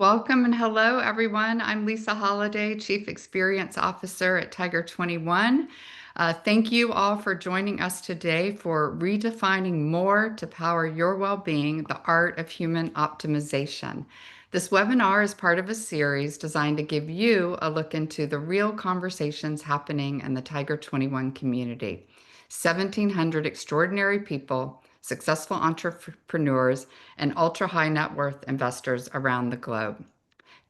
Welcome and hello, everyone. I'm Lisa Holladay, Chief Experience Officer at Tiger 21. Thank you all for joining us today for Redefining More to Power Your Well-Being, the Art of Human Optimization. This webinar is part of a series designed to give you a look into the real conversations happening in the Tiger 21 community. 1,700 extraordinary people, successful entrepreneurs, and ultra high net worth investors around the globe.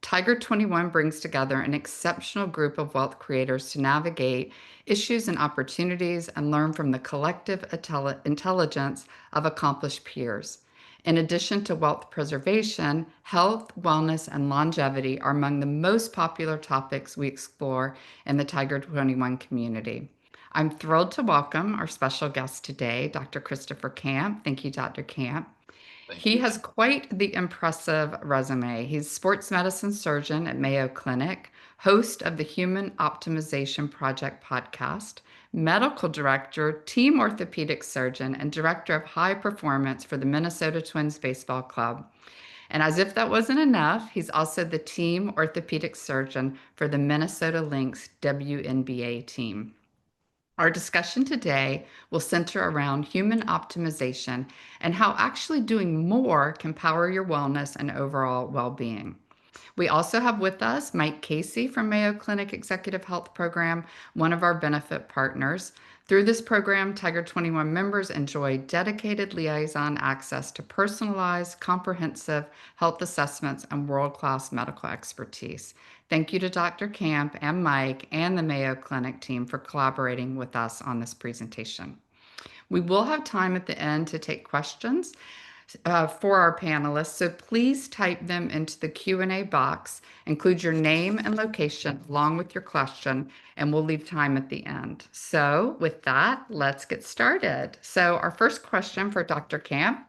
Tiger 21 brings together an exceptional group of wealth creators to navigate issues and opportunities and learn from the collective intelligence of accomplished peers. In addition to wealth preservation, health, wellness, and longevity are among the most popular topics we explore in the Tiger 21 community. I'm thrilled to welcome our special guest today, Dr. Christopher Camp. Thank you, Dr. Camp. Thank He you. has quite the impressive resume. He's sports medicine surgeon at Mayo Clinic, host of the Human Optimization Project podcast, medical director, team orthopedic surgeon, and director of high performance for the Minnesota Twins Baseball Club. And as if that wasn't enough, he's also the team orthopedic surgeon for the Minnesota Lynx WNBA team. Our discussion today will center around human optimization and how actually doing more can power your wellness and overall well being. We also have with us Mike Casey from Mayo Clinic Executive Health Program, one of our benefit partners. Through this program, Tiger 21 members enjoy dedicated liaison access to personalized, comprehensive health assessments and world-class medical expertise. Thank you to Dr. Camp and Mike and the Mayo Clinic team for collaborating with us on this presentation. We will have time at the end to take questions for our panelists, so please type them into the Q&A box, include your name and location along with your question, and we'll leave time at the end. So with that, let's get started. So our first question for Dr. Camp.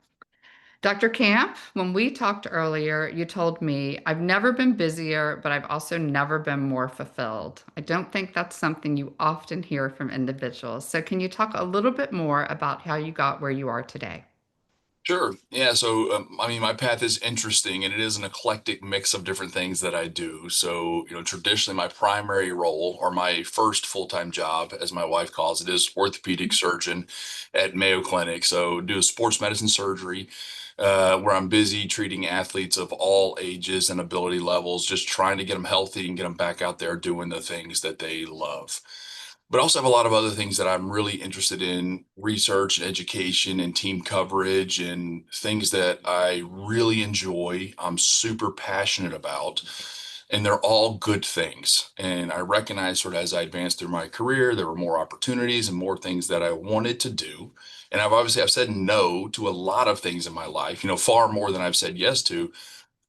Dr. Camp, when we talked earlier, you told me, I've never been busier, but I've also never been more fulfilled. I don't think that's something you often hear from individuals. So can you talk a little bit more about how you got where you are today? Sure. Yeah. So, my path is interesting and it is an eclectic mix of different things that I do. So, traditionally, my primary role or my first full-time job, as my wife calls it, is orthopedic surgeon at Mayo Clinic. So, do sports medicine surgery, where I'm busy treating athletes of all ages and ability levels, just trying to get them healthy and get them back out there doing the things that they love. But I also have a lot of other things that I'm really interested in: research and education and team coverage and things that I really enjoy. I'm super passionate about, and they're all good things. And I recognize sort of as I advanced through my career, there were more opportunities and more things that I wanted to do. And I've said no to a lot of things in my life, far more than I've said yes to,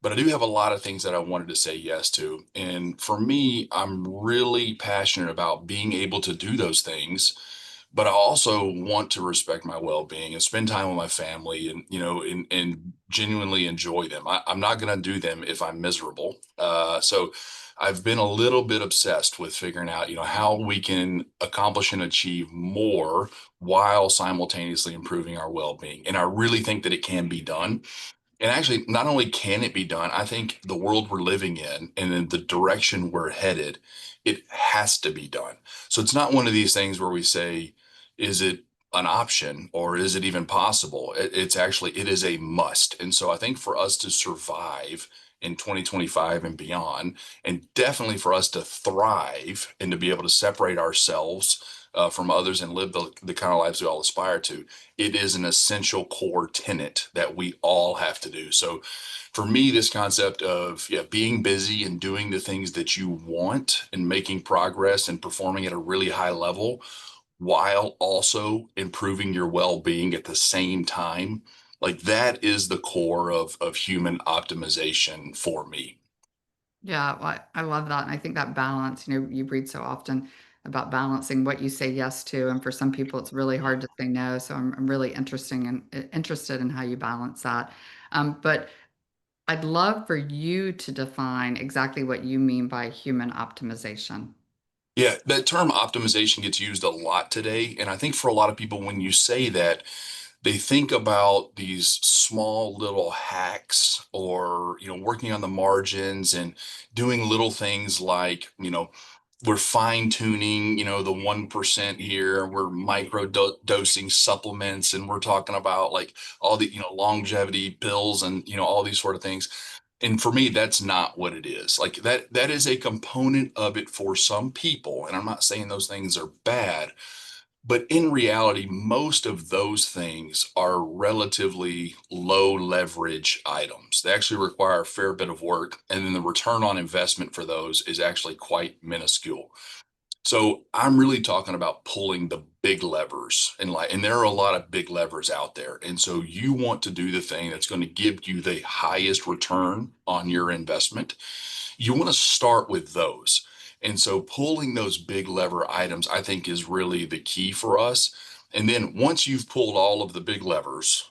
but I do have a lot of things that I wanted to say yes to. And for me, I'm really passionate about being able to do those things, but I also want to respect my well-being and spend time with my family and, and genuinely enjoy them. I'm not going to do them if I'm miserable. So I've been a little bit obsessed with figuring out, how we can accomplish and achieve more while simultaneously improving our well-being. And I really think that it can be done. And actually, not only can it be done, I think the world we're living in and in the direction we're headed, it has to be done. So it's not one of these things where we say, is it an option or is it even possible? It's actually, it is a must. And so I think for us to survive in 2025 and beyond, and definitely for us to thrive and to be able to separate ourselves from others and live the kind of lives we all aspire to, it is an essential core tenet that we all have to do. So for me, this concept of being busy and doing the things that you want and making progress and performing at a really high level while also improving your well-being at the same time, like that is the core of human optimization for me. Yeah, well, I love that. And I think that balance, you read so often about balancing what you say yes to. And for some people, it's really hard to say no. So I'm really interested in how you balance that. But I'd love for you to define exactly what you mean by human optimization. Yeah, that term optimization gets used a lot today. And I think for a lot of people, when you say that, they think about these small little hacks or, working on the margins and doing little things like, we're fine tuning, the 1% here, we're micro dosing supplements, and we're talking about like all the, longevity pills and, all these sort of things. And for me, that's not what it is. Like that is a component of it for some people. And I'm not saying those things are bad, but in reality, most of those things are relatively low leverage items. They actually require a fair bit of work, and then the return on investment for those is actually quite minuscule. So I'm really talking about pulling the big levers in life, and there are a lot of big levers out there. And so you want to do the thing that's going to give you the highest return on your investment. You want to start with those. And so pulling those big lever items, I think, is really the key for us. And then once you've pulled all of the big levers,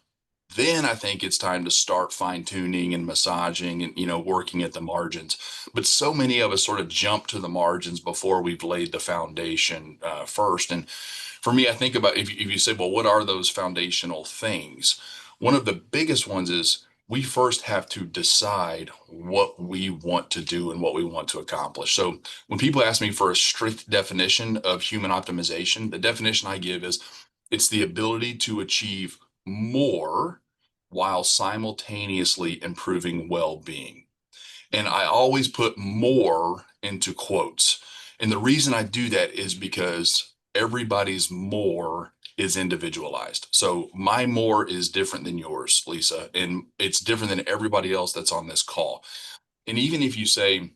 then I think it's time to start fine tuning and massaging and, working at the margins. But so many of us sort of jump to the margins before we've laid the foundation first. And for me, I think about if you say, well, what are those foundational things? One of the biggest ones is we first have to decide what we want to do and what we want to accomplish. So when people ask me for a strict definition of human optimization, the definition I give is it's the ability to achieve more while simultaneously improving well-being. And I always put more into quotes. And the reason I do that is because everybody's more is individualized. So my more is different than yours, Lisa, and it's different than everybody else that's on this call. And even if you say,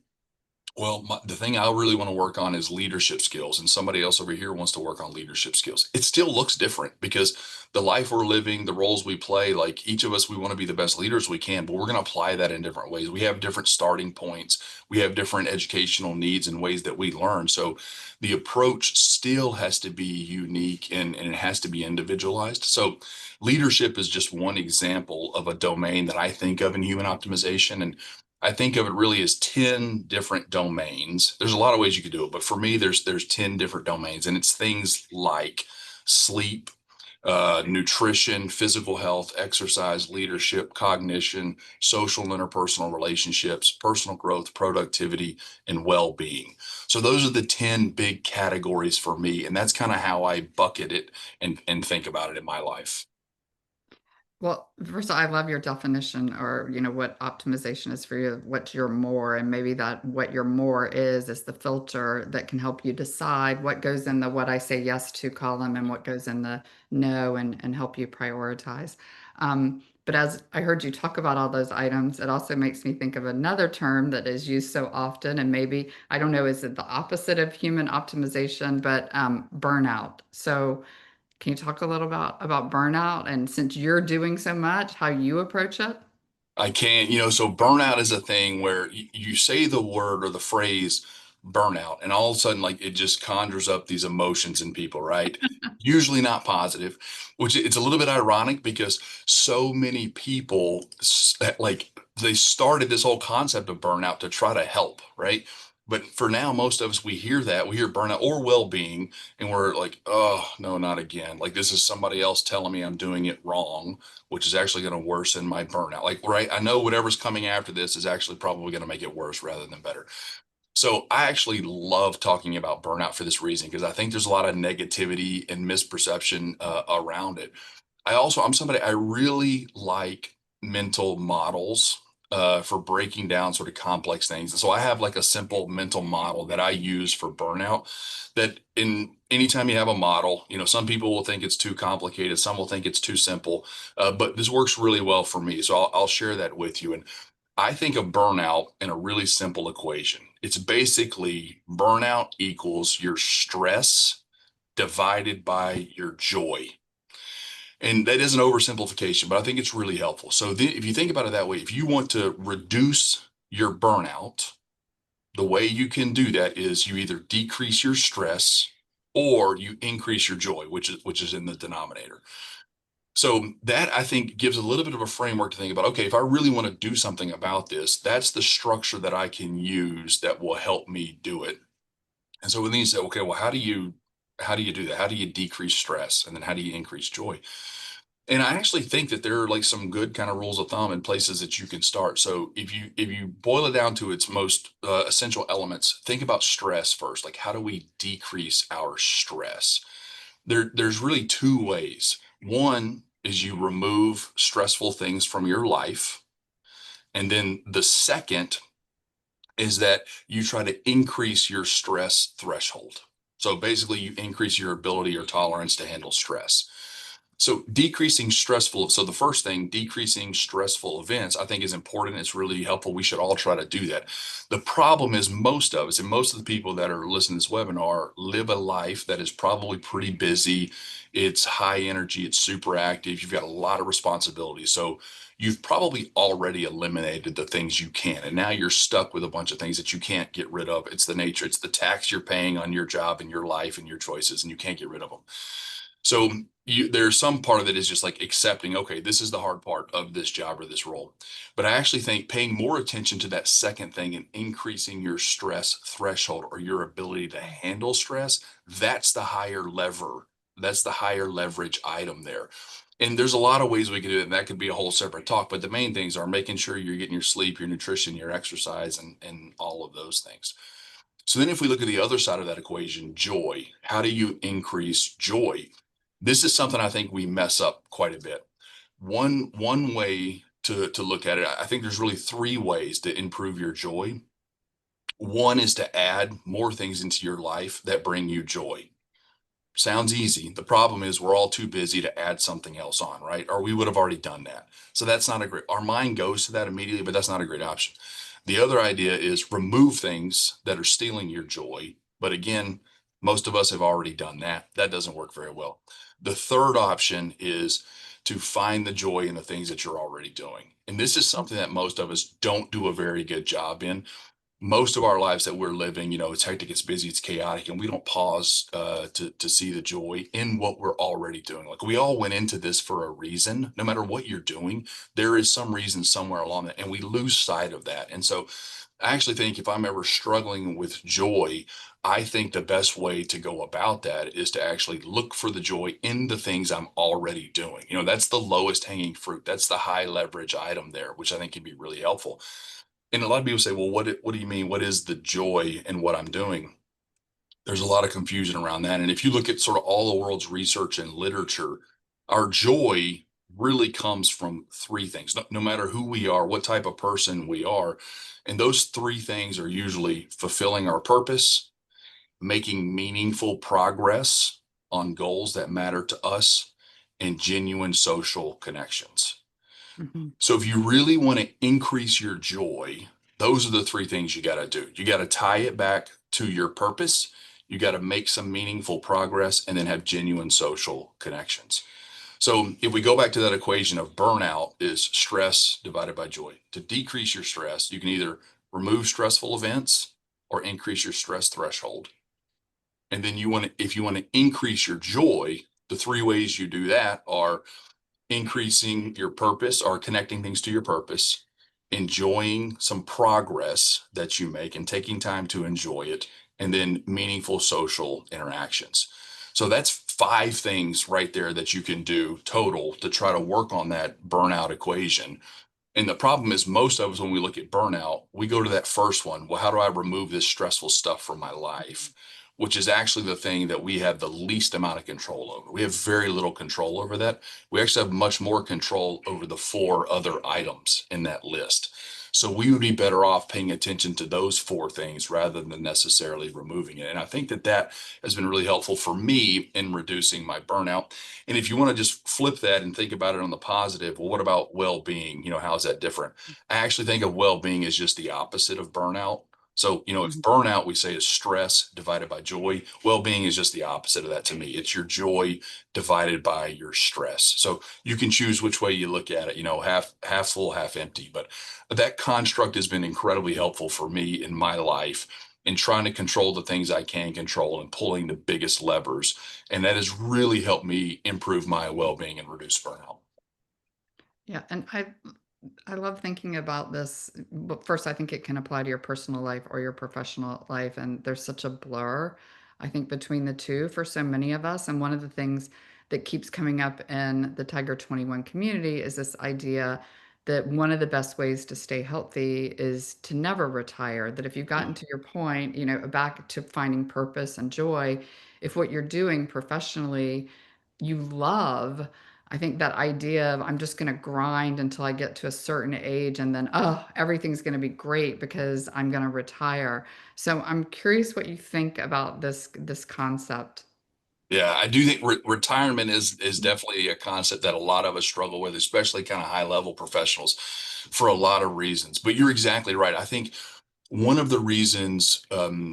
well, the thing I really want to work on is leadership skills, and somebody else over here wants to work on leadership skills. It still looks different because the life we're living, the roles we play, like each of us, we want to be the best leaders we can, but we're going to apply that in different ways. We have different starting points, we have different educational needs and ways that we learn. So the approach still has to be unique and it has to be individualized. So leadership is just one example of a domain that I think of in human optimization. And I think of it really as 10 different domains. There's a lot of ways you could do it, but for me, there's 10 different domains, and it's things like sleep, nutrition, physical health, exercise, leadership, cognition, social and interpersonal relationships, personal growth, productivity, and well-being. So those are the 10 big categories for me, and that's kind of how I bucket it and think about it in my life. Well, first of all, I love your definition or, what optimization is for you, what's your more, and maybe that what your more is the filter that can help you decide what goes in the what I say yes to column and what goes in the no and help you prioritize. But as I heard you talk about all those items, it also makes me think of another term that is used so often, and maybe, I don't know, is it the opposite of human optimization, but burnout. So, can you talk a little about burnout and since you're doing so much, how you approach it? I can't, so burnout is a thing where you say the word or the phrase burnout, and all of a sudden, like it just conjures up these emotions in people, right? Usually not positive, which it's a little bit ironic because so many people like they started this whole concept of burnout to try to help, right? But for now, most of us, we hear that, we hear burnout or well-being, and we're like, oh, no, not again. Like this is somebody else telling me I'm doing it wrong, which is actually going to worsen my burnout. Like, right, I know whatever's coming after this is actually probably going to make it worse rather than better. So I actually love talking about burnout for this reason because I think there's a lot of negativity and misperception around it. I'm somebody I really like mental models for breaking down sort of complex things. And so I have like a simple mental model that I use for burnout. That in anytime you have a model, some people will think it's too complicated, some will think it's too simple, but this works really well for me. So I'll share that with you. And I think of burnout in a really simple equation. It's basically burnout equals your stress divided by your joy. And that is an oversimplification, but I think it's really helpful. So if you think about it that way, if you want to reduce your burnout, the way you can do that is you either decrease your stress or you increase your joy, which is in the denominator. So that I think gives a little bit of a framework to think about. Okay, if I really want to do something about this, that's the structure that I can use that will help me do it. And so then you say, okay, well, how do you do that? How do you decrease stress? And then how do you increase joy? And I actually think that there are like some good kind of rules of thumb and places that you can start. So if you boil it down to its most essential elements, think about stress first. Like, how do we decrease our stress? There's really two ways. One is you remove stressful things from your life, and then the second is that you try to increase your stress threshold. So basically, you increase your ability or tolerance to handle stress. So decreasing stressful. So the first thing, decreasing stressful events, I think is important. It's really helpful. We should all try to do that. The problem is most of us and most of the people that are listening to this webinar live a life that is probably pretty busy. It's high energy. It's super active. You've got a lot of responsibilities. So you've probably already eliminated the things you can. And now you're stuck with a bunch of things that you can't get rid of. It's the nature, it's the tax you're paying on your job and your life and your choices, and you can't get rid of them. So there's some part of it is just like accepting, okay, this is the hard part of this job or this role. But I actually think paying more attention to that second thing and increasing your stress threshold or your ability to handle stress, that's the higher lever. That's the higher leverage item there. And there's a lot of ways we can do it. And that could be a whole separate talk. But the main things are making sure you're getting your sleep, your nutrition, your exercise, and all of those things. So then if we look at the other side of that equation, joy, how do you increase joy? This is something I think we mess up quite a bit. One way to look at it, I think there's really three ways to improve your joy. One is to add more things into your life that bring you joy. Sounds easy. The problem is we're all too busy to add something else on, right? Or we would have already done that. So that's not a great, our mind goes to that immediately, but that's not a great option. The other idea is remove things that are stealing your joy. But again, most of us have already done that. That doesn't work very well. The third option is to find the joy in the things that you're already doing. And this is something that most of us don't do a very good job in. Most of our lives that we're living, it's hectic, it's busy, it's chaotic, and we don't pause to see the joy in what we're already doing. Like, we all went into this for a reason. No matter what you're doing, there is some reason somewhere along that, and we lose sight of that. And so, I actually think if I'm ever struggling with joy, I think the best way to go about that is to actually look for the joy in the things I'm already doing. That's the lowest hanging fruit. That's the high leverage item there, which I think can be really helpful. And a lot of people say, well, what do you mean? What is the joy in what I'm doing? There's a lot of confusion around that. And if you look at sort of all the world's research and literature, our joy really comes from three things, no matter who we are, what type of person we are. And those three things are usually fulfilling our purpose, making meaningful progress on goals that matter to us, and genuine social connections. Mhm. So if you really want to increase your joy, those are the three things you got to do. You got to tie it back to your purpose. You got to make some meaningful progress and then have genuine social connections. So if we go back to that equation of burnout is stress divided by joy. To decrease your stress, you can either remove stressful events or increase your stress threshold. And then if you want to increase your joy, the three ways you do that are increasing your purpose or connecting things to your purpose, enjoying some progress that you make and taking time to enjoy it, and then meaningful social interactions. So that's five things right there that you can do total to try to work on that burnout equation. And the problem is, most of us, when we look at burnout, we go to that first one. Well, how do I remove this stressful stuff from my life? Which is actually the thing that we have the least amount of control over. We have very little control over that. We actually have much more control over the four other items in that list. So we would be better off paying attention to those four things rather than necessarily removing it. And I think that that has been really helpful for me in reducing my burnout. And if you want to just flip that and think about it on the positive, well, what about well-being? How is that different? I actually think of well-being as just the opposite of burnout. So, if Mhm. burnout we say is stress divided by joy, well-being is just the opposite of that to me. It's your joy divided by your stress. So you can choose which way you look at it, half full, half empty. But that construct has been incredibly helpful for me in my life in trying to control the things I can control and pulling the biggest levers. And that has really helped me improve my well-being and reduce burnout. Yeah, and I love thinking about this. But first, I think it can apply to your personal life or your professional life, and there's such a blur, I think, between the two for so many of us. And one of the things that keeps coming up in the Tiger 21 community is this idea that one of the best ways to stay healthy is to never retire. That if you've gotten to your point, back to finding purpose and joy, if what you're doing professionally you love, I think that idea of I'm just going to grind until I get to a certain age and then, oh, everything's going to be great because I'm going to retire. So I'm curious what you think about this concept. Yeah, I do think retirement is definitely a concept that a lot of us struggle with, especially kind of high level professionals, for a lot of reasons. But you're exactly right. I think one of the reasons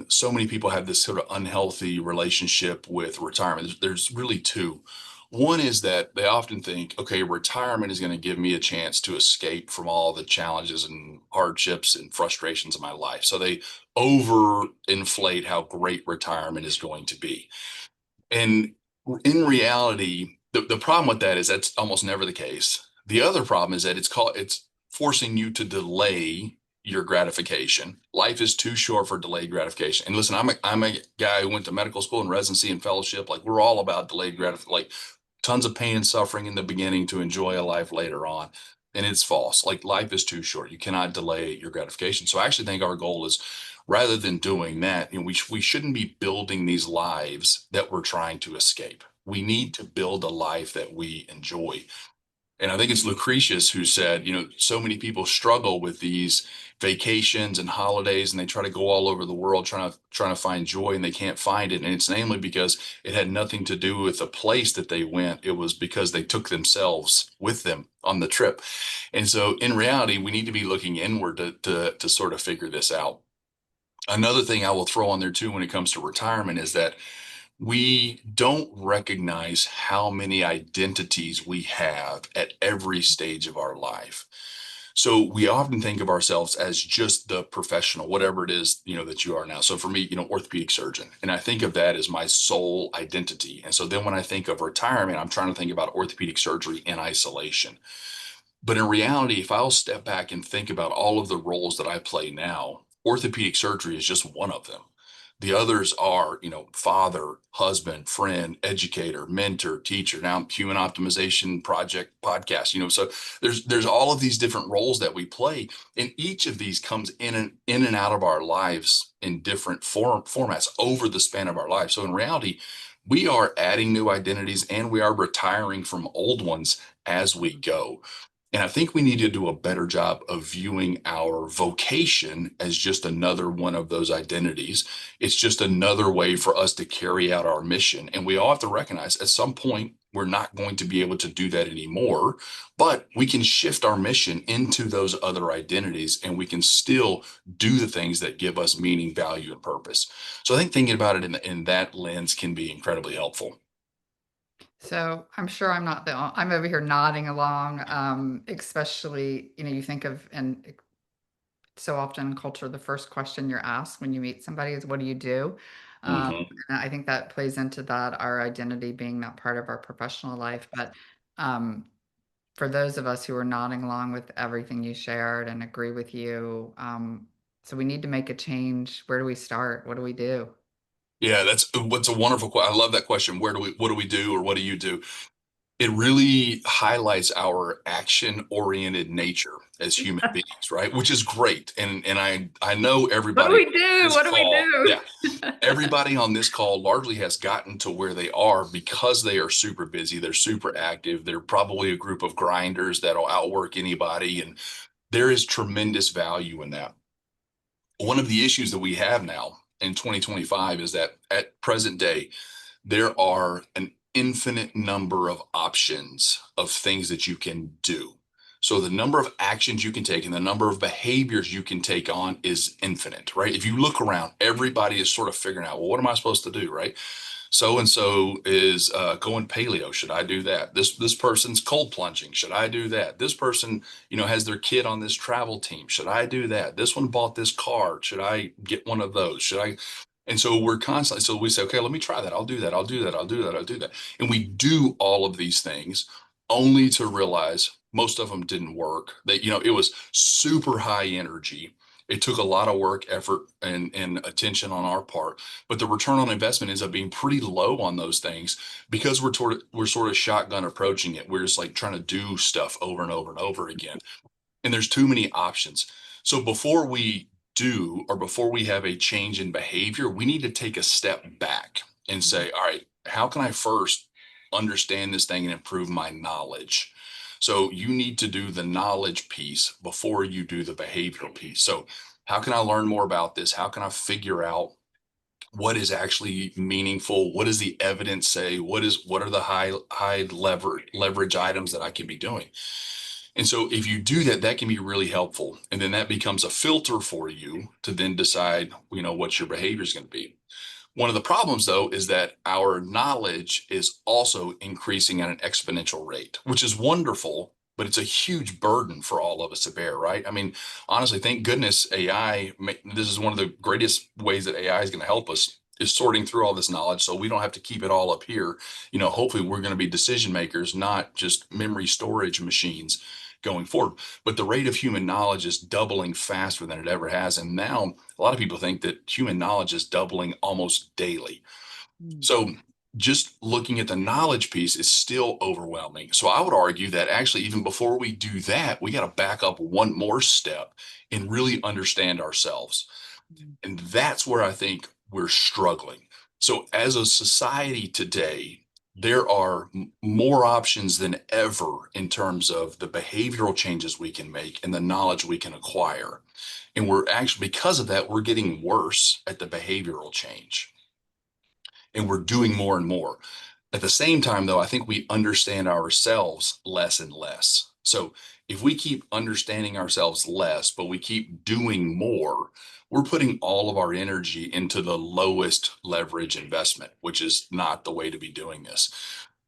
so many people have this sort of unhealthy relationship with retirement, there's really two. One is that they often think, okay, retirement is going to give me a chance to escape from all the challenges and hardships and frustrations of my life. So they overinflate how great retirement is going to be. And in reality, the problem with that is that's almost never the case. The other problem is that it's forcing you to delay your gratification. Life is too short for delayed gratification. And listen, I'm a guy who went to medical school and residency and fellowship. Like we're all about delayed gratification, like tons of pain and suffering in the beginning to enjoy a life later on. And it's false. Like life is too short. You cannot delay your gratification. So I actually think our goal is rather than doing that, we shouldn't be building these lives that we're trying to escape. We need to build a life that we enjoy. And I think it's Lucretius who said, so many people struggle with these vacations and holidays, and they try to go all over the world trying to find joy, and they can't find it. And it's namely because it had nothing to do with the place that they went. It was because they took themselves with them on the trip. And so, in reality, we need to be looking inward to sort of figure this out. Another thing I will throw on there too when it comes to retirement is that we don't recognize how many identities we have at every stage of our life. So we often think of ourselves as just the professional, whatever it is, that you are now. So for me, orthopedic surgeon, and I think of that as my sole identity. And so then when I think of retirement, I'm trying to think about orthopedic surgery in isolation. But in reality, if I'll step back and think about all of the roles that I play now, orthopedic surgery is just one of them. The others are, father, husband, friend, educator, mentor, teacher, now human optimization project podcast, so there's all of these different roles that we play. And each of these comes in and out of our lives in different formats over the span of our life. So in reality, we are adding new identities and we are retiring from old ones as we go. And I think we need to do a better job of viewing our vocation as just another one of those identities. It's just another way for us to carry out our mission. And we all have to recognize at some point, we're not going to be able to do that anymore, but we can shift our mission into those other identities and we can still do the things that give us meaning, value, and purpose. So I think thinking about it in that lens can be incredibly helpful. So I'm sure I'm not I'm over here nodding along, especially, you think of, and so often in culture, the first question you're asked when you meet somebody is, what do you do? Mhm. And I think that plays into that, our identity being that part of our professional life. But um, for those of us who are nodding along with everything you shared and agree with you, so we need to make a change. Where do we start? What do we do? Yeah, that's what's a wonderful question. I love that question. What do we do, or what do you do? It really highlights our action-oriented nature as human beings, right? Which is great. And I know What do everybody we on do? this What do we call, yeah, do? everybody on this call largely has gotten to where they are because they are super busy, they're super active, they're probably a group of grinders that'll outwork anybody, and there is tremendous value in that. One of the issues that we have now in 2025 is that at present day, there are an infinite number of options of things that you can do. So the number of actions you can take and the number of behaviors you can take on is infinite, right? If you look around, everybody is sort of figuring out, well, what am I supposed to do, right? So and so is going paleo. Should I do that? This person's cold plunging. Should I do that? This person, has their kid on this travel team. Should I do that? This one bought this car. Should I get one of those? Should I? And so we're constantly. So we say, okay, let me try that. I'll do that. I'll do that. I'll do that. I'll do that. And we do all of these things only to realize most of them didn't work. That it was super high energy. It took a lot of work, effort, and attention on our part, but the return on investment ends up being pretty low on those things because we're sort of shotgun approaching it. We're just like trying to do stuff over and over and over again, and there's too many options. So before we do, or before we have a change in behavior, we need to take a step back and say, all right, how can I first understand this thing and improve my knowledge? So you need to do the knowledge piece before you do the behavioral piece. So how can I learn more about this? How can I figure out what is actually meaningful? What does the evidence say? What are the high leverage items that I can be doing? And so if you do that, that can be really helpful. And then that becomes a filter for you to then decide, what your behavior is going to be. One of the problems, though, is that our knowledge is also increasing at an exponential rate, which is wonderful, but it's a huge burden for all of us to bear, right? I mean, honestly, thank goodness AI, this is one of the greatest ways that AI is going to help us is sorting through all this knowledge so we don't have to keep it all up here. Hopefully we're going to be decision makers, not just memory storage machines going forward. But the rate of human knowledge is doubling faster than it ever has. And now a lot of people think that human knowledge is doubling almost daily. Mm. So just looking at the knowledge piece is still overwhelming. So I would argue that actually, even before we do that, we got to back up one more step and really understand ourselves. Mm. And that's where I think we're struggling. So as a society today, there are more options than ever in terms of the behavioral changes we can make and the knowledge we can acquire. And we're actually, because of that, we're getting worse at the behavioral change and we're doing more and more. At the same time, though, I think we understand ourselves less and less. So if we keep understanding ourselves less, but we keep doing more, we're putting all of our energy into the lowest leverage investment, which is not the way to be doing this.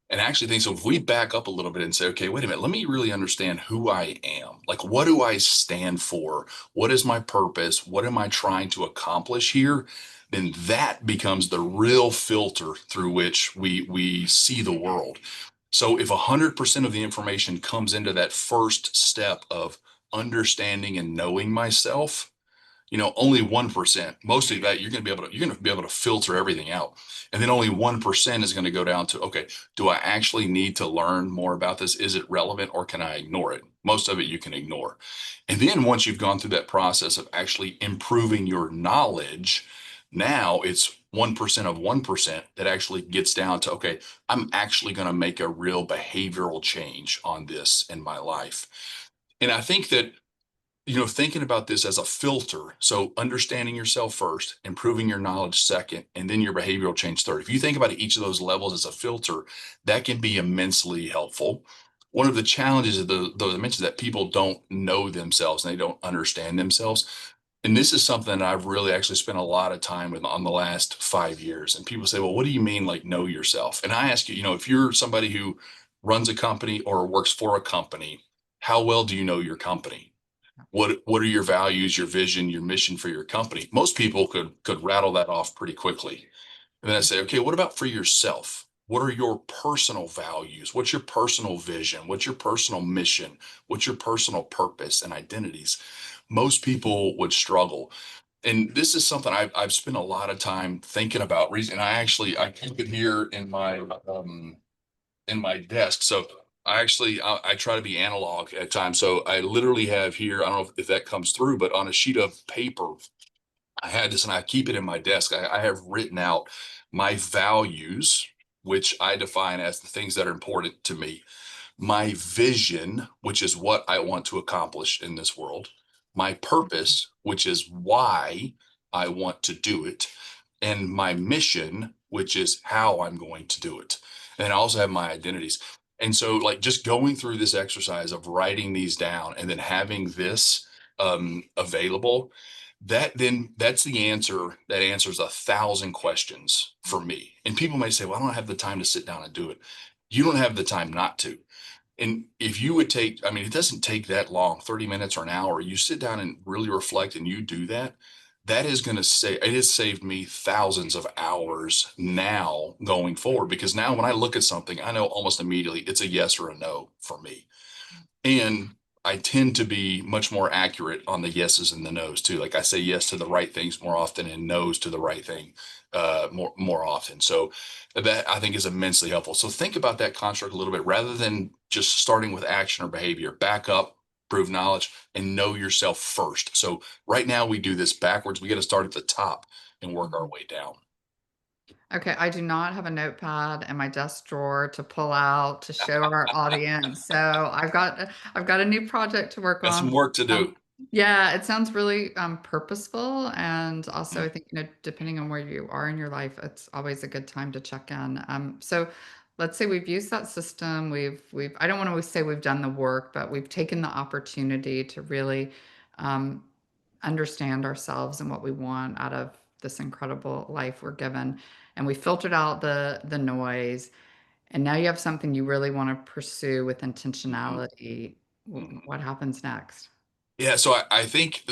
And I actually think so. If we back up a little bit and say, okay, wait a minute, let me really understand who I am. Like, what do I stand for? What is my purpose? What am I trying to accomplish here? Then that becomes the real filter through which we see the world. So if 100% of the information comes into that first step of understanding and knowing myself, only 1%, most of that you're going to be able to filter everything out. And then only 1% is going to go down to, okay, do I actually need to learn more about this? Is it relevant or can I ignore it? Most of it you can ignore. And then once you've gone through that process of actually improving your knowledge, now it's 1% of 1% that actually gets down to, okay, I'm actually going to make a real behavioral change on this in my life. And I think that thinking about this as a filter. So understanding yourself first, improving your knowledge second, and then your behavioral change third. If you think about each of those levels as a filter, that can be immensely helpful. One of the challenges of those I mentioned that people don't know themselves and they don't understand themselves. And this is something that I've really actually spent a lot of time with on the last 5 years. And people say, well, what do you mean like know yourself? And I ask you, if you're somebody who runs a company or works for a company, how well do you know your company? What are your values, your vision, your mission for your company? Most people could rattle that off pretty quickly. And then I say, okay, what about for yourself? What are your personal values? What's your personal vision? What's your personal mission? What's your personal purpose and identities? Most people would struggle. And this is something I've spent a lot of time thinking about. And I keep it here in my desk. So I try to be analog at times. So I literally have here, I don't know if that comes through, but on a sheet of paper, I had this and I keep it in my desk. I have written out my values, which I define as the things that are important to me, my vision, which is what I want to accomplish in this world, my purpose, which is why I want to do it, and my mission, which is how I'm going to do it. And I also have my identities. And so, like, just going through this exercise of writing these down and then having this available, that's the answer that answers 1,000 questions for me. And people may say, well, I don't have the time to sit down and do it. You don't have the time not to. And if you would take, I mean, it doesn't take that long, 30 minutes or an hour. You sit down and really reflect and you do that, that is going to say, it has saved me thousands of hours now going forward. Because now when I look at something, I know almost immediately it's a yes or a no for me. And I tend to be much more accurate on the yeses and the nos too. Like I say yes to the right things more often and no's to the right thing more often. So that I think is immensely helpful. So think about that construct a little bit rather than just starting with action or behavior. Back up, prove knowledge, and know yourself first. So right now we do this backwards. We got to start at the top and work our Mhm. way down. Okay, I do not have a notepad in my desk drawer to pull out to show our audience. So I've got a new project to work Got some on. work to do. Yeah, it sounds really purposeful, and also Mm, I think depending on where you are in your life, it's always a good time to check in. So let's say we've used that system. We've I don't want to say we've done the work, but we've taken the opportunity to really um, understand ourselves and what we want out of this incredible life we're given, and we filtered out the noise. And now you have something you really want to pursue with mhm, intentionality. mhm. What happens next? Yeah, so I think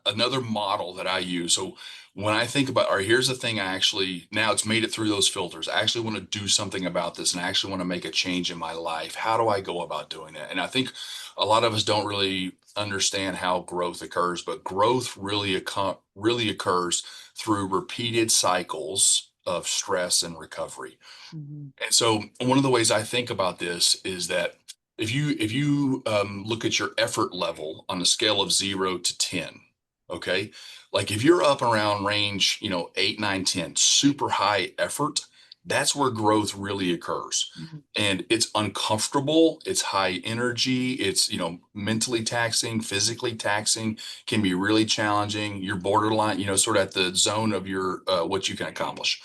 another model that I use. So when I think about, all right, here's the thing I actually, now it's made it through those filters. I actually want to do something about this and I actually want to make a change in my life. How do I go about doing that? And I think a lot of us don't really understand how growth occurs, but growth really occurs through repeated cycles of stress and recovery. Mhm. And so one of the ways I think about this is that if you look at your effort level on a scale of 0 to 10, okay, like if you're up around range, 8, 9, 10, super high effort, that's where growth really occurs. Mhm. And it's uncomfortable, it's high energy, it's mentally taxing, physically taxing, can be really challenging. You're borderline, sort of at the zone of your what you can accomplish.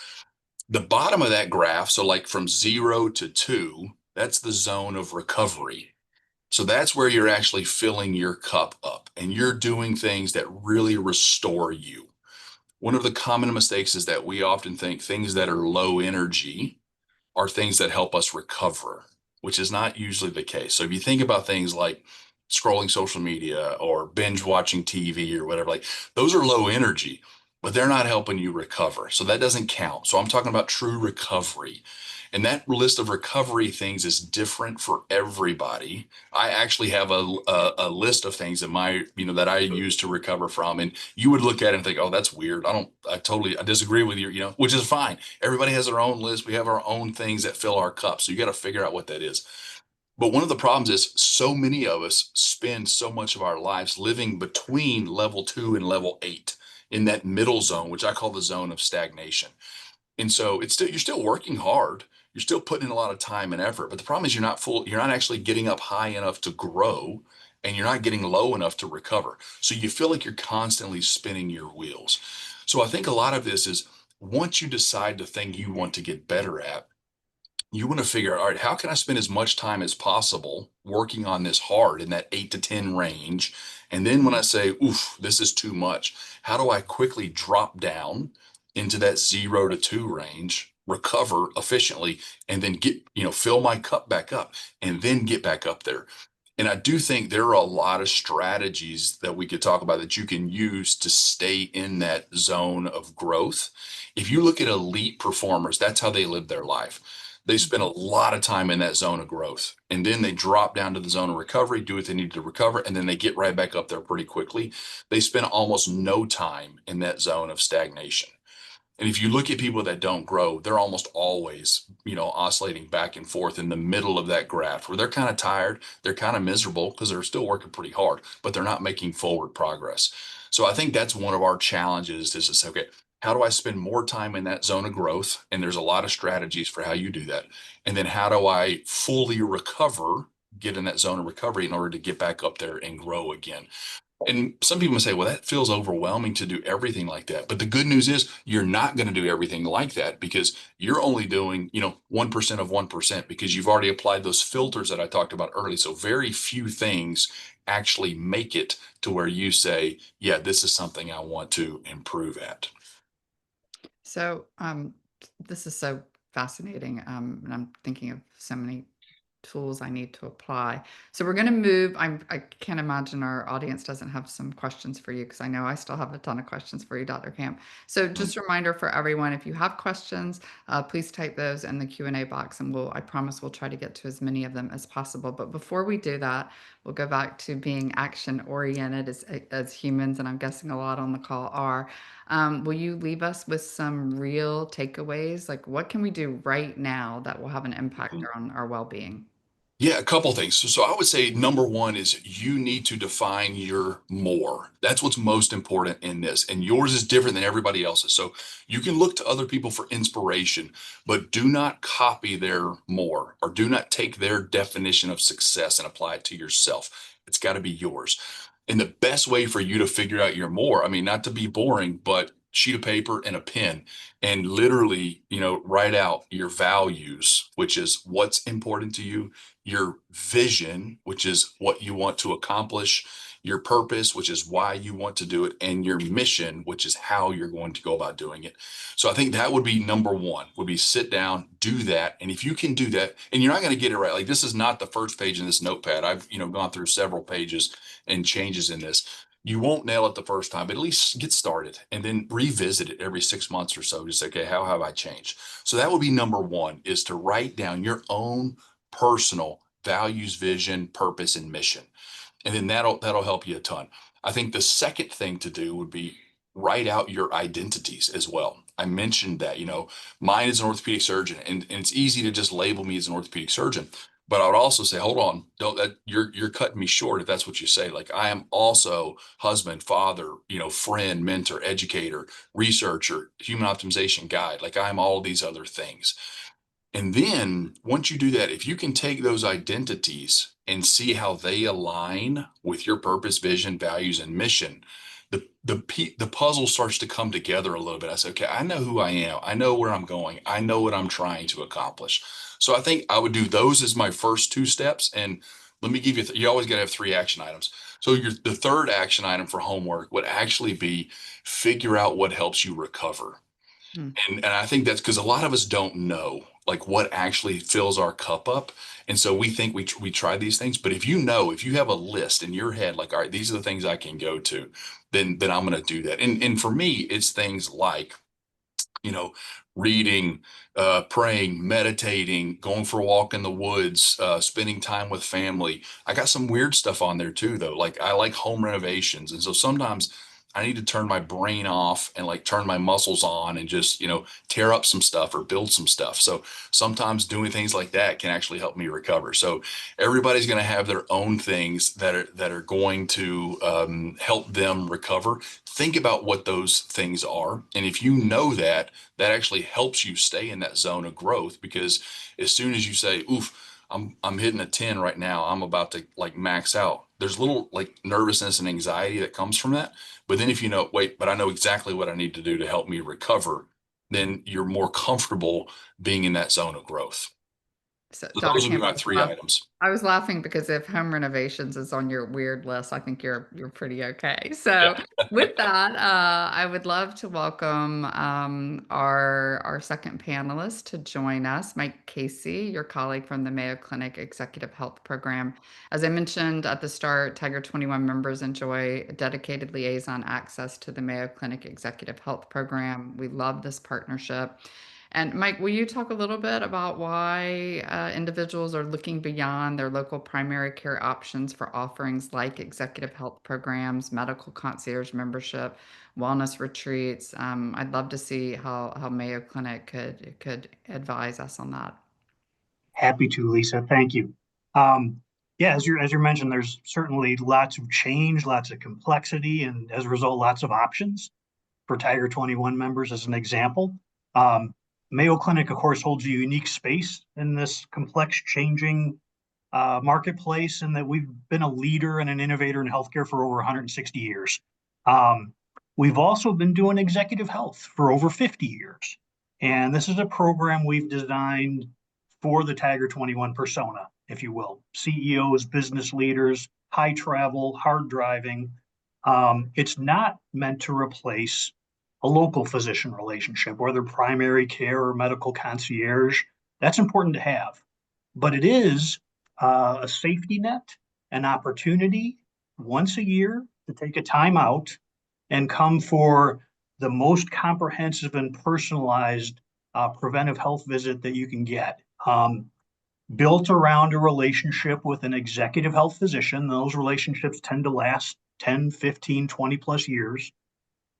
The bottom of that graph, so like from 0 to 2, that's the zone of recovery. So that's where you're actually filling your cup up and you're doing things that really restore you. One of the common mistakes is that we often think things that are low energy are things that help us recover, which is not usually the case. So if you think about things like scrolling social media or binge watching TV or whatever, like those are low energy, but they're not helping you recover. So that doesn't count. So I'm talking about true recovery. And that list of recovery things is different for everybody. I actually have a list of things that that I use to recover from. And you would look at it and think, oh, that's weird. I disagree with you, which is fine. Everybody has their own list. We have our own things that fill our cup. So you got to figure out what that is. But one of the problems is so many of us spend so much of our lives living between level 2 and level 8 in that middle zone, which I call the zone of stagnation. And so you're still working hard. You're still putting in a lot of time and effort. But the problem is you're not actually getting up high enough to grow and you're not getting low enough to recover. So you feel like you're constantly spinning your wheels. So I think a lot of this is once you decide the thing you want to get better at, you want to figure out, all right, how can I spend as much time as possible working on this hard in that 8 to 10 range? And then when I Mhm. say, oof, this is too much, how do I quickly drop down into that 0 to 2 range, recover efficiently, and then fill my cup back up and then get back up there? And I do think there are a lot of strategies that we could talk about that you can use to stay in that zone of growth. If you look at elite performers, that's how they live their life. They spend a Mhm. lot of time in that zone of growth and then they drop down to the zone of recovery, do what they need to recover, and then they get right back up there pretty quickly. They spend almost no time in that zone of stagnation. And if you look at people that don't grow, they're almost always, oscillating back and forth in the middle of that graph where they're kind of tired, they're kind of miserable because they're still working pretty hard, but they're not making forward progress. So I think that's one of our challenges is to say, okay, how do I spend more time in that zone of growth? And there's a lot of strategies for how you do that. And then how do I fully recover, get in that zone of recovery in order to get back up there and grow again? And some people say, well, that feels overwhelming to do everything like that. But the good news is you're not going to do everything like that because you're only doing, 1% of 1% because you've already applied those filters that I talked about earlier. So very few things actually make it to where you say, yeah, this is something I want to improve at. So, this is so fascinating, and I'm thinking of so many tools I need to apply. So we're going to move. I can't imagine our audience doesn't have some questions for you because I know I still have a ton of questions for you, Dr. Camp. So Mm. just a reminder for everyone, if you have questions, please type those in the Q&A box and I promise we'll try to get to as many of them as possible. But before we do that, we'll go back to being action oriented as humans, and I'm guessing a lot on the call are. Will you leave us with some real takeaways? Like, what can we do right now that will have an impact on our well-being? Yeah, a couple things. So I would say number one is you need to define your more. That's what's most important in this. And yours is different than everybody else's. So you can look to other people for inspiration, but do not copy their more or do not take their definition of success and apply it to yourself. It's got to be yours. And the best way for you to figure out your more, I mean, not to be boring, but sheet of paper and a pen and literally, write out your values, which is what's important to you, your vision, which is what you want to accomplish, your purpose, which is why you want to do it, and your mission, which is how you're going to go about doing it. So I think that would be number one, would be sit down, do that. And if you can do that, and you're not going to get it right, like this is not the first page in this notepad. I've, gone through several pages and changes in this. You won't nail it the first time, but at least get started and then revisit it every 6 months or so. Just okay, how have I changed? So that would be number one, is to write down your own personal values, vision, purpose, and mission. And then that'll help you a ton. I think the second thing to do would be write out your identities as well. I mentioned that, mine is an orthopedic surgeon, and it's easy to just label me as an orthopedic surgeon. But I would also say, hold on, don't that you're cutting me short if that's what you say. Like I am also husband, father, friend, mentor, educator, researcher, human optimization guide. Like I'm all these other things. And then once you do that, if you can take those identities and see how they align with your purpose, vision, values, and mission, the puzzle starts to come together a little bit. I say, okay, I know who I am. I know where I'm going. I know what I'm trying to accomplish. So I think I would do those as my first two steps. And let me give you, you always got to have three action items. So the third action item for homework would actually be figure out what helps you recover. Hmm. And I think that's because a lot of us don't know like what actually fills our cup up. And so we think we try these things, but if you have a list in your head, like, all right, these are the things I can go to, then I'm going to do that. And for me, it's things like, you know, reading, praying, meditating, going for a walk in the woods, spending time with family. I got some weird stuff on there too, though. Like I like home renovations. And so sometimes I need to turn my brain off and like turn my muscles on and just, tear up some stuff or build some stuff. So sometimes doing things like that can actually help me recover. So everybody's going to have their own things that are going to help them recover. Think about what those things are. And if you know that, that actually helps you stay in that zone of growth because as soon as you say, oof, I'm hitting a 10 right now, I'm about to like max out. There's little like nervousness and anxiety that comes from that. But then if you know, wait, but I know exactly what I need to do to help me recover, then you're more comfortable being in that zone of growth. So, So Dr. those would be Camp, my three items. I was laughing because if home renovations is on your weird list, I think you're pretty okay. So, Yeah. with that, I would love to welcome our second panelist to join us, Mike Casey, your colleague from the Mayo Clinic Executive Health Program. As I mentioned at the start, Tiger 21 members enjoy dedicated liaison access to the Mayo Clinic Executive Health Program. We love this partnership. And Mike, will you talk a little bit about why individuals are looking beyond their local primary care options for offerings like executive health programs, medical concierge membership, wellness retreats? I'd love to see how Mayo Clinic could advise us on that. Happy to, Lisa. Thank you. Um, yeah, as you mentioned, there's certainly lots of change, lots of complexity, and as a result, lots of options for Tiger 21 members. As an example, um, Mayo Clinic, of course, holds a unique space in this complex, changing marketplace, and that we've been a leader and an innovator in healthcare for over 160 years. Um, we've also been doing executive health for over 50 years, and this is a program we've designed for the Tiger 21 persona, if you will. CEOs, business leaders, high travel, hard driving. It's not meant to replace a local physician relationship, whether primary care or medical concierge. That's important to have. But it is a safety net, an opportunity once a year to take a time out and come for the most comprehensive and personalized preventive health visit that you can get. Built around a relationship with an executive health physician. Those relationships tend to last 10, 15, 20 plus years.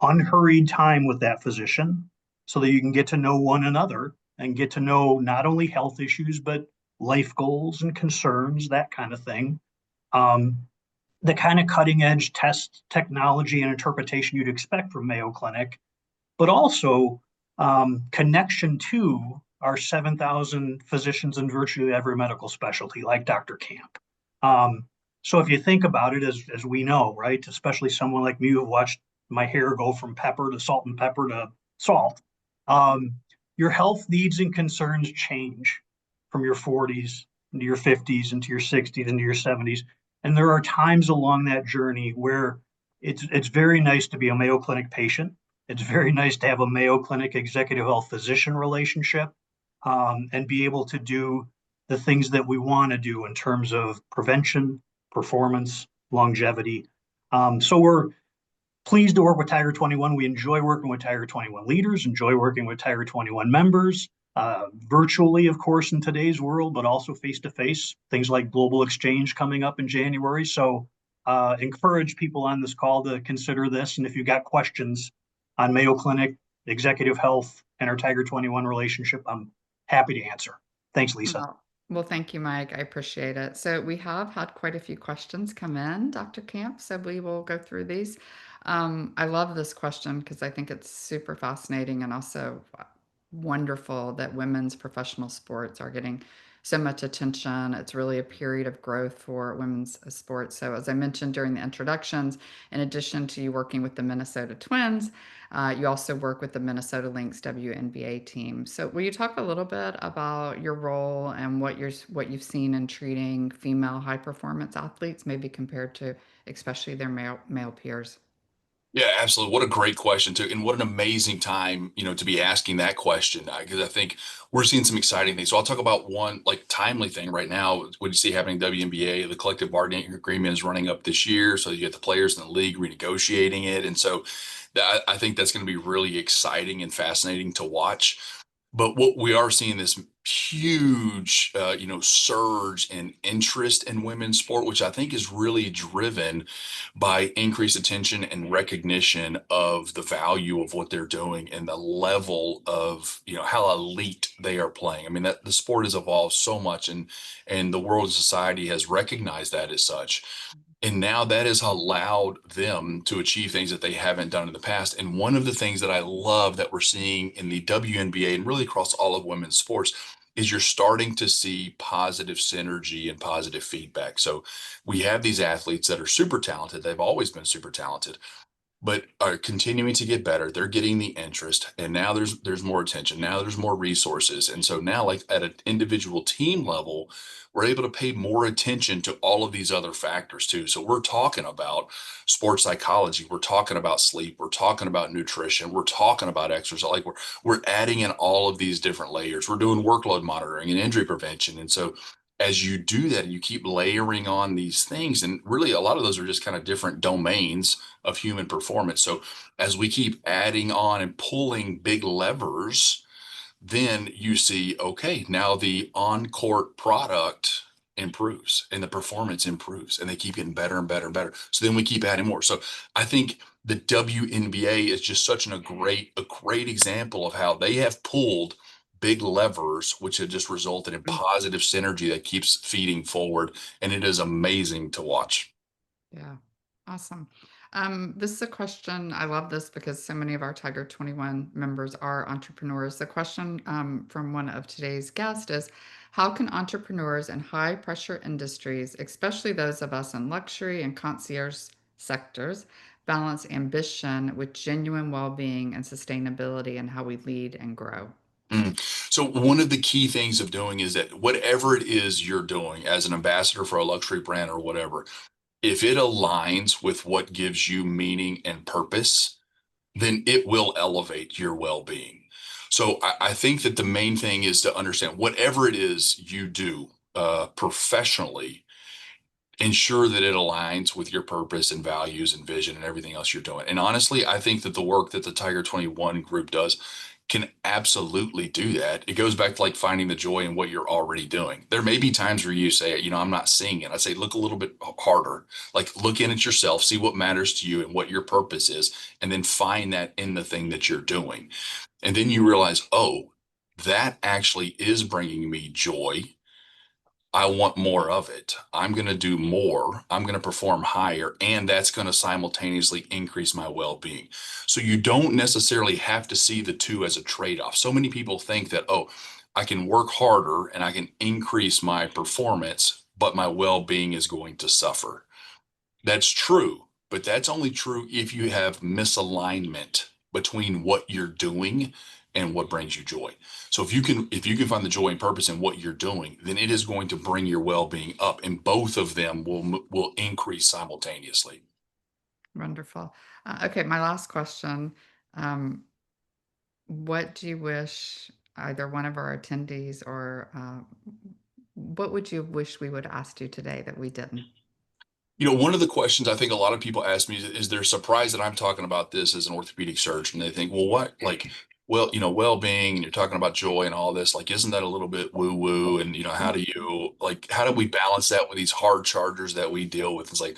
Unhurried time with that physician so that you can get to know one another and get to know not only health issues, but life goals and concerns, that kind of thing. Um, the kind of cutting edge test technology and interpretation you'd expect from Mayo Clinic, but also connection to our 7,000 physicians in virtually every medical specialty, like Dr. Camp. So if you think about it, as we know, right, especially someone like me who watched my hair go from pepper to salt and pepper to salt, um, your health needs and concerns change from your 40s into your 50s into your 60s into your 70s. And there are times along that journey where it's very nice to be a Mayo Clinic patient. It's very nice to have a Mayo Clinic executive health physician relationship, and be able to do the things that we want to do in terms of prevention, performance, longevity. So we're pleased to work with Tiger 21. We enjoy working with Tiger 21 leaders, enjoy working with Tiger 21 members, virtually, of course, in today's world, but also face to face, things like Global Exchange coming up in January. So encourage people on this call to consider this. And if you've got questions on Mayo Clinic, executive health, and our Tiger 21 relationship, I'm happy to answer. Thanks, Lisa. Well, thank you, Mike. I appreciate it. So we have had quite a few questions come in, Dr. Camp, so we will go through these. I love this question because I think it's super fascinating and also wonderful that women's professional sports are getting so much attention. It's really a period of growth for women's sports. So, as I mentioned during the introductions, in addition to you working with the Minnesota Twins, you also work with the Minnesota Lynx WNBA team. So, will you talk a little bit about your role and what you've seen in treating female high performance athletes, maybe compared to especially their male peers? Yeah, absolutely. What a great question too, and what an amazing time, to be asking that question, because I think we're seeing some exciting things. So I'll talk about one like timely thing right now. What you see happening in WNBA, the collective bargaining agreement is running up this year, so you get the players in the league renegotiating it, and so I think that's going to be really exciting and fascinating to watch. But what we are seeing this huge, surge in interest in women's sport, which I think is really driven by increased attention and recognition of the value of what they're doing and the level of, how elite they are playing. I mean, that the sport has evolved so much, and the world society has recognized that as such. And now that has allowed them to achieve things that they haven't done in the past. And one of the things that I love that we're seeing in the WNBA and really across all of women's sports is you're starting to see positive synergy and positive feedback. So we have these athletes that are super talented. They've always been super talented, but are continuing to get better. They're getting the interest, and now there's more attention. Now there's more resources, and so now, like at an individual team level, we're able to pay more attention to all of these other factors too. So we're talking about sports psychology. We're talking about sleep. We're talking about nutrition. We're talking about exercise. Like we're adding in all of these different layers. We're doing workload monitoring and injury prevention, and so as you do that, you keep layering on these things, and really a lot of those are just kind of different domains of human performance. So as we keep adding on and pulling big levers, then you see, okay, now the on-court product improves and the performance improves, and they keep getting better and better and better. So then we keep adding more. So I think the WNBA is just such a great example of how they have pulled big levers, which have just resulted in positive synergy that keeps feeding forward. And it is amazing to watch. Yeah, awesome. This is a question. I love this because so many of our Tiger 21 members are entrepreneurs. The question from one of today's guests is, how can entrepreneurs in high pressure industries, especially those of us in luxury and concierge sectors, balance ambition with genuine well-being and sustainability in how we lead and grow? Mm. So one of the key things of doing is that whatever it is you're doing as an ambassador for a luxury brand or whatever, if it aligns with what gives you meaning and purpose, then it will elevate your well-being. So I think that the main thing is to understand whatever it is you do, professionally, ensure that it aligns with your purpose and values and vision and everything else you're doing. And honestly, I think that the work that the Tiger 21 group does can absolutely do that. It goes back to like finding the joy in what you're already doing. There may be times where you say, I'm not seeing it. I say, look a little bit harder, like look in at yourself, see what matters to you and what your purpose is, and then find that in the thing that you're doing. And then you realize, oh, that actually is bringing me joy. I want more of it. I'm going to do more. I'm going to perform higher, and that's going to simultaneously increase my well-being. So you don't necessarily have to see the two as a trade-off. So many people think that, oh, I can work harder and I can increase my performance, but my well-being is going to suffer. That's true, but that's only true if you have misalignment between what you're doing and what brings you joy. So if you can find the joy and purpose in what you're doing, then it is going to bring your well-being up, and both of them will increase simultaneously. Wonderful. Okay, my last question. Um, what do you wish either one of our attendees or what would you wish we would have asked you today that we didn't? One of the questions I think a lot of people ask me is they're surprised that I'm talking about this as an orthopedic surgeon. They think, well, what, like, well-being, and you're talking about joy and all this, like, isn't that a little bit woo-woo? And, how do we balance that with these hard chargers that we deal with? It's like,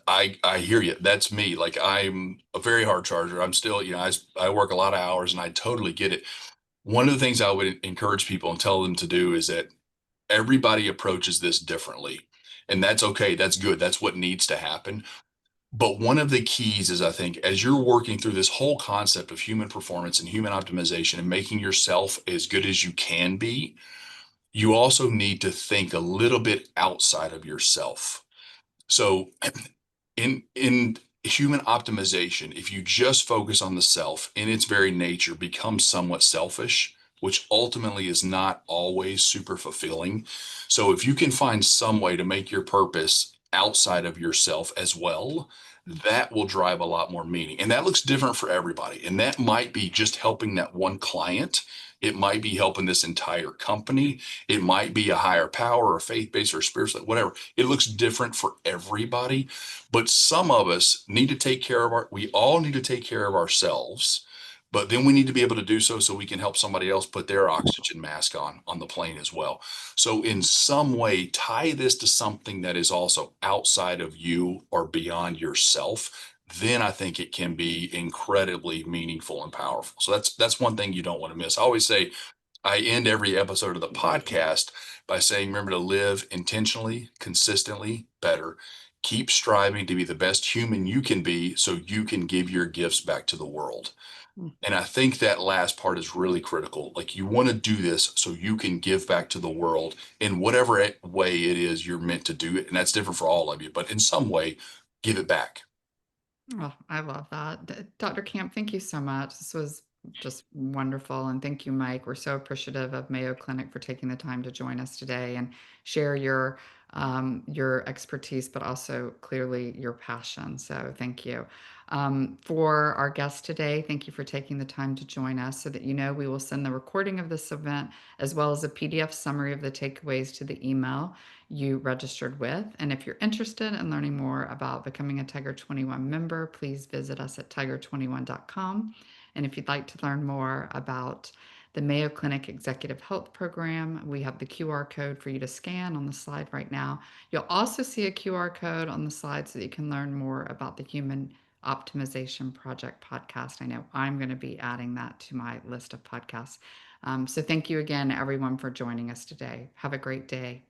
I hear you. That's me. Like, I'm a very hard charger. I'm still, I work a lot of hours and I totally get it. One of the things I would encourage people and tell them to do is that everybody approaches this differently. And that's okay. That's good. That's what needs to happen. But one of the keys is, I think, as you're working through this whole concept of human performance and human optimization and making yourself as good as you can be, you also need to think a little bit outside of yourself. So in human optimization, if you just focus on the self, in its very nature becomes somewhat selfish, which ultimately is not always super fulfilling. So if you can find some way to make your purpose outside of yourself as well, that will drive a lot more meaning. And that looks different for everybody. And that might be just helping that one client. It might be helping this entire company. It might be a higher power or faith-based or spiritual, whatever. It looks different for everybody. But some of us need to take care of we all need to take care of ourselves, but then we need to be able to do so we can help somebody else put their oxygen mask on the plane as well. So in some way, tie this to something that is also outside of you or beyond yourself. Then I think it can be incredibly meaningful and powerful. So that's one thing you don't want to miss. I always say I end every episode of the podcast by saying, remember to live intentionally, consistently, better. Keep striving to be the best human you can be so you can give your gifts back to the world. Mm. And I think that last part is really critical. Like, you want to do this so you can give back to the world in whatever way it is you're meant to do it. And that's different for all of you, but in some way, give it back. Oh, I love that. Dr. Camp, thank you so much. This was just wonderful. And thank you, Mike. We're so appreciative of Mayo Clinic for taking the time to join us today and share your expertise, but also clearly your passion. So thank you. For our guest today, thank you for taking the time to join us so that we will send the recording of this event as well as a PDF summary of the takeaways to the email you registered with. And if you're interested in learning more about becoming a Tiger 21 member, please visit us at tiger21.com. And if you'd like to learn more about the Mayo Clinic Executive Health Program, we have the QR code for you to scan on the slide right now. You'll also see a QR code on the slide so that you can learn more about the Human Optimization Project podcast. I know I'm going to be adding that to my list of podcasts. So thank you again, everyone, for joining us today. Have a great day.